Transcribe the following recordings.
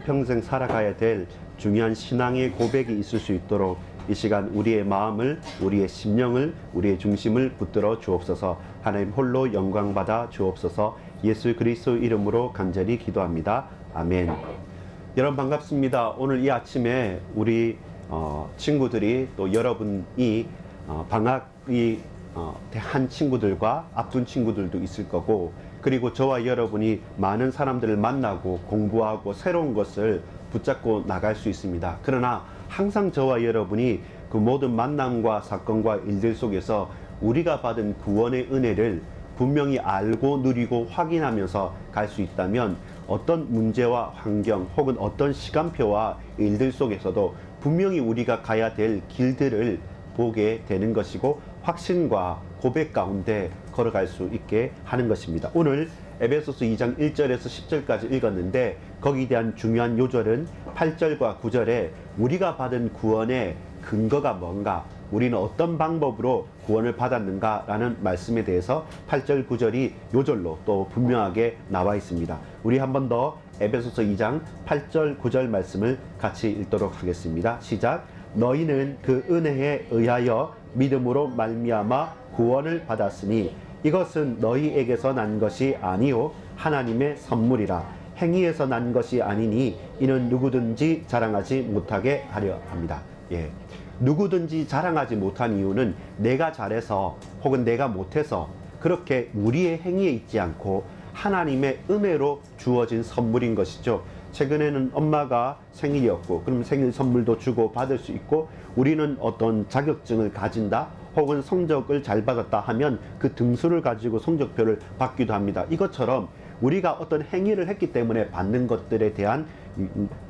일평생 살아가야 될 중요한 신앙의 고백이 있을 수 있도록 이 시간 우리의 마음을, 우리의 심령을, 우리의 중심을 붙들어 주옵소서. 하나님 홀로 영광 받아 주옵소서. 예수 그리스도 이름으로 간절히 기도합니다. 아멘. 여러분 반갑습니다. 오늘 이 아침에 우리 친구들이 또 여러분이 방학이 한 친구들과 앞둔 친구들도 있을 거고, 그리고 저와 여러분이 많은 사람들을 만나고 공부하고 새로운 것을 붙잡고 나갈 수 있습니다. 그러나 항상 저와 여러분이 그 모든 만남과 사건과 일들 속에서 우리가 받은 구원의 은혜를 분명히 알고 누리고 확인하면서 갈 수 있다면 어떤 문제와 환경 혹은 어떤 시간표와 일들 속에서도 분명히 우리가 가야 될 길들을 보게 되는 것이고, 확신과 고백 가운데 걸어갈 수 있게 하는 것입니다. 오늘 에베소서 2장 1절에서 10절까지 읽었는데, 거기에 대한 중요한 요절은 8절과 9절에 우리가 받은 구원의 근거가 뭔가, 우리는 어떤 방법으로 구원을 받았는가 라는 말씀에 대해서 8절 9절이 요절로 또 분명하게 나와 있습니다. 우리 한 번 더 에베소서 2장 8절 9절 말씀을 같이 읽도록 하겠습니다. 시작. 너희는 그 은혜에 의하여 믿음으로 말미암아 구원을 받았으니 이것은 너희에게서 난 것이 아니요 하나님의 선물이라. 행위에서 난 것이 아니니 이는 누구든지 자랑하지 못하게 하려 합니다. 누구든지 자랑하지 못한 이유는 내가 잘해서 혹은 내가 못해서, 그렇게 우리의 행위에 있지 않고 하나님의 은혜로 주어진 선물인 것이죠. 최근에는 엄마가 생일이었고, 그럼 생일 선물도 주고 받을 수 있고, 우리는 어떤 자격증을 가진다 혹은 성적을 잘 받았다 하면 그 등수를 가지고 성적표를 받기도 합니다. 이것처럼 우리가 어떤 행위를 했기 때문에 받는 것들에 대한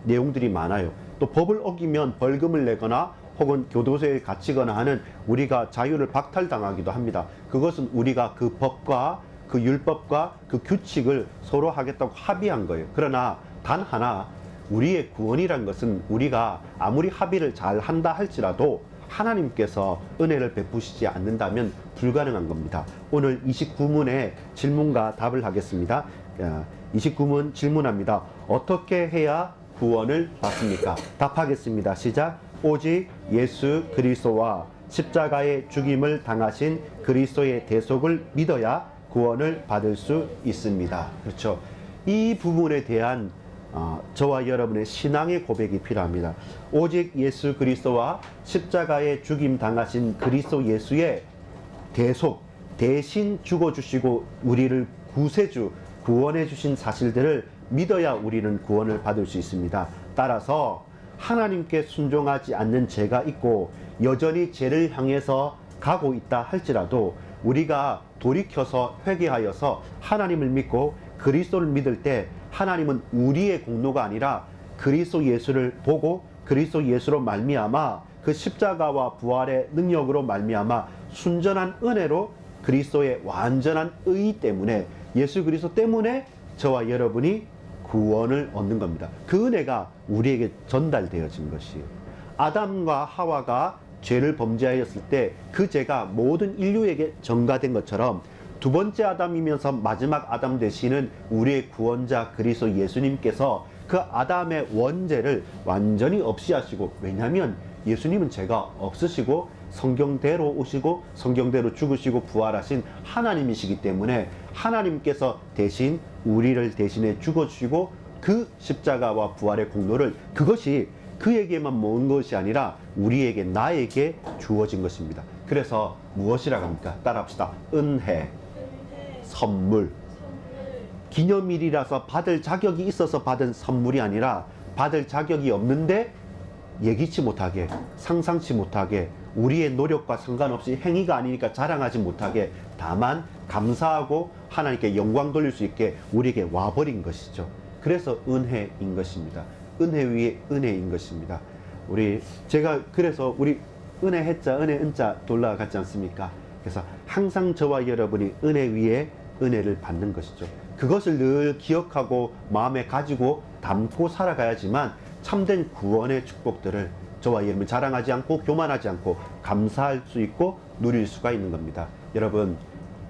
내용들이 많아요. 또 법을 어기면 벌금을 내거나 혹은 교도소에 갇히거나 하는 우리가 자유를 박탈당하기도 합니다. 그것은 우리가 그 법과 그 율법과 그 규칙을 서로 하겠다고 합의한 거예요. 그러나 단 하나, 우리의 구원이란 것은 우리가 아무리 합의를 잘 한다 할지라도 하나님께서 은혜를 베푸시지 않는다면 불가능한 겁니다. 오늘 29문의 질문과 답을 하겠습니다. 29문 질문합니다. 어떻게 해야 구원을 받습니까? 답하겠습니다. 시작. 오직 예수 그리스도와 십자가의 죽임을 당하신 그리스도의 대속을 믿어야 구원을 받을 수 있습니다. 그렇죠. 이 부분에 대한 저와 여러분의 신앙의 고백이 필요합니다. 오직 예수 그리스도와 십자가의 죽임 당하신 그리스도 예수의 대속, 대신 죽어주시고 우리를 구세주, 구원해 주신 사실들을 믿어야 우리는 구원을 받을 수 있습니다. 따라서 하나님께 순종하지 않는 죄가 있고 여전히 죄를 향해서 가고 있다 할지라도 우리가 돌이켜서 회개하여서 하나님을 믿고 그리스도를 믿을 때 하나님은 우리의 공로가 아니라 그리스도 예수를 보고 그리스도 예수로 말미암아 그 십자가와 부활의 능력으로 말미암아 순전한 은혜로 그리스도의 완전한 의 때문에, 예수 그리스도 때문에 저와 여러분이 구원을 얻는 겁니다. 그 은혜가 우리에게 전달되어진 것이에요. 아담과 하와가 죄를 범죄하였을 때 그 죄가 모든 인류에게 전가된 것처럼 두 번째 아담이면서 마지막 아담 되시는 우리의 구원자 그리스도 예수님께서 그 아담의 원죄를 완전히 없이 하시고, 왜냐하면 예수님은 죄가 없으시고 성경대로 오시고 성경대로 죽으시고 부활하신 하나님이시기 때문에 하나님께서 대신 우리를 대신해 죽어주시고 그 십자가와 부활의 공로를, 그것이 그에게만 모은 것이 아니라 우리에게, 나에게 주어진 것입니다. 그래서 무엇이라고 합니까? 따라합시다. 은혜, 선물. 기념일이라서 받을 자격이 있어서 받은 선물이 아니라 받을 자격이 없는데 예기치 못하게, 상상치 못하게, 우리의 노력과 상관없이 행위가 아니니까 자랑하지 못하게, 다만 감사하고 하나님께 영광 돌릴 수 있게 우리에게 와버린 것이죠. 그래서 은혜인 것입니다. 은혜 위에 은혜인 것입니다. 그래서 우리 은혜 해자, 은혜 은자 돌라 같지 않습니까? 그래서 항상 저와 여러분이 은혜 위에 은혜를 받는 것이죠. 그것을 늘 기억하고 마음에 가지고 담고 살아가야지만 참된 구원의 축복들을 저와 여러분 자랑하지 않고 교만하지 않고 감사할 수 있고 누릴 수가 있는 겁니다. 여러분,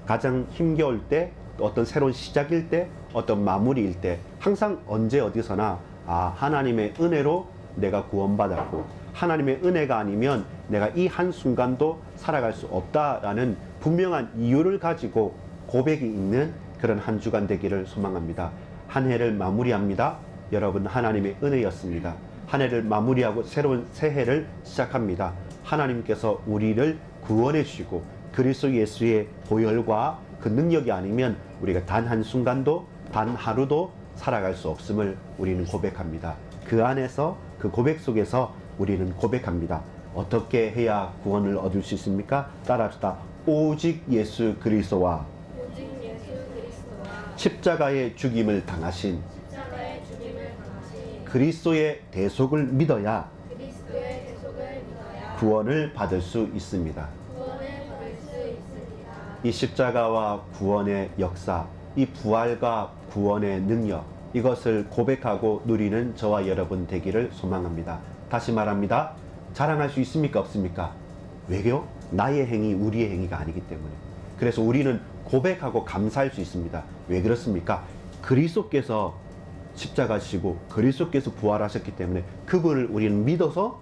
가장 힘겨울 때, 어떤 새로운 시작일 때, 어떤 마무리일 때, 항상 언제 어디서나 하나님의 은혜로 내가 구원받았고 하나님의 은혜가 아니면 내가 이 한순간도 살아갈 수 없다라는 분명한 이유를 가지고 고백이 있는 그런 한 주간 되기를 소망합니다. 한 해를 마무리합니다. 여러분, 하나님의 은혜였습니다. 한 해를 마무리하고 새로운 새해를 시작합니다. 하나님께서 우리를 구원해 주시고 그리스도 예수의 보혈과 그 능력이 아니면 우리가 단 한순간도 단 하루도 살아갈 수 없음을 우리는 고백합니다. 그 안에서 그 고백 속에서 우리는 고백합니다. 어떻게 해야 구원을 얻을 수 있습니까? 따라합시다. 오직 예수 그리스도와 십자가의 죽임을 당하신 그리스도의 대속을 믿어야 구원을 받을 수 있습니다. 이 십자가와 구원의 역사, 이 부활과 구원의 능력, 이것을 고백하고 누리는 저와 여러분 되기를 소망합니다. 다시 말합니다. 자랑할 수 있습니까? 없습니까? 왜요? 나의 행위, 우리의 행위가 아니기 때문에. 그래서 우리는 고백하고 감사할 수 있습니다. 왜 그렇습니까? 그리스도께서 십자가 지시고 그리스도께서 부활하셨기 때문에 그분을 우리는 믿어서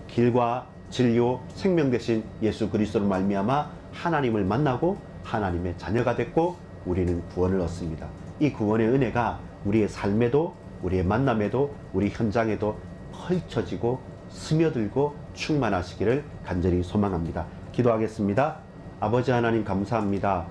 길과 진료, 생명 되신 예수 그리스도로 말미암아 하나님을 만나고 하나님의 자녀가 됐고 우리는 구원을 얻습니다. 이 구원의 은혜가 우리의 삶에도 우리의 만남에도 우리 현장에도 펼쳐지고 스며들고 충만하시기를 간절히 소망합니다. 기도하겠습니다. 아버지 하나님 감사합니다.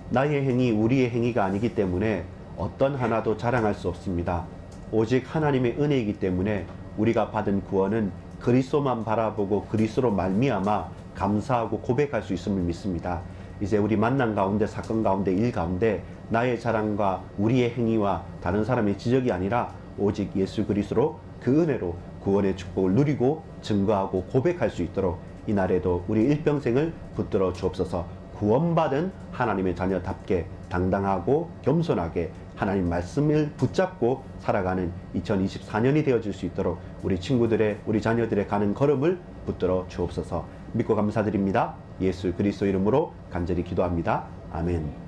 나의 행위, 우리의 행위가 아니기 때문에 어떤 하나도 자랑할 수 없습니다. 오직 하나님의 은혜이기 때문에 우리가 받은 구원은 그리스도만 바라보고 그리스도로 말미암아 감사하고 고백할 수 있음을 믿습니다. 이제 우리 만남 가운데, 사건 가운데, 일 가운데 나의 자랑과 우리의 행위와 다른 사람의 지적이 아니라 오직 예수 그리스도로 그 은혜로 구원의 축복을 누리고 증거하고 고백할 수 있도록 이날에도 우리 일평생을 붙들어 주옵소서. 구원받은 하나님의 자녀답게 당당하고 겸손하게 하나님 말씀을 붙잡고 살아가는 2024년이 되어질 수 있도록 우리 친구들의, 우리 자녀들의 가는 걸음을 붙들어 주옵소서. 믿고 감사드립니다. 예수 그리스도 이름으로 간절히 기도합니다. 아멘.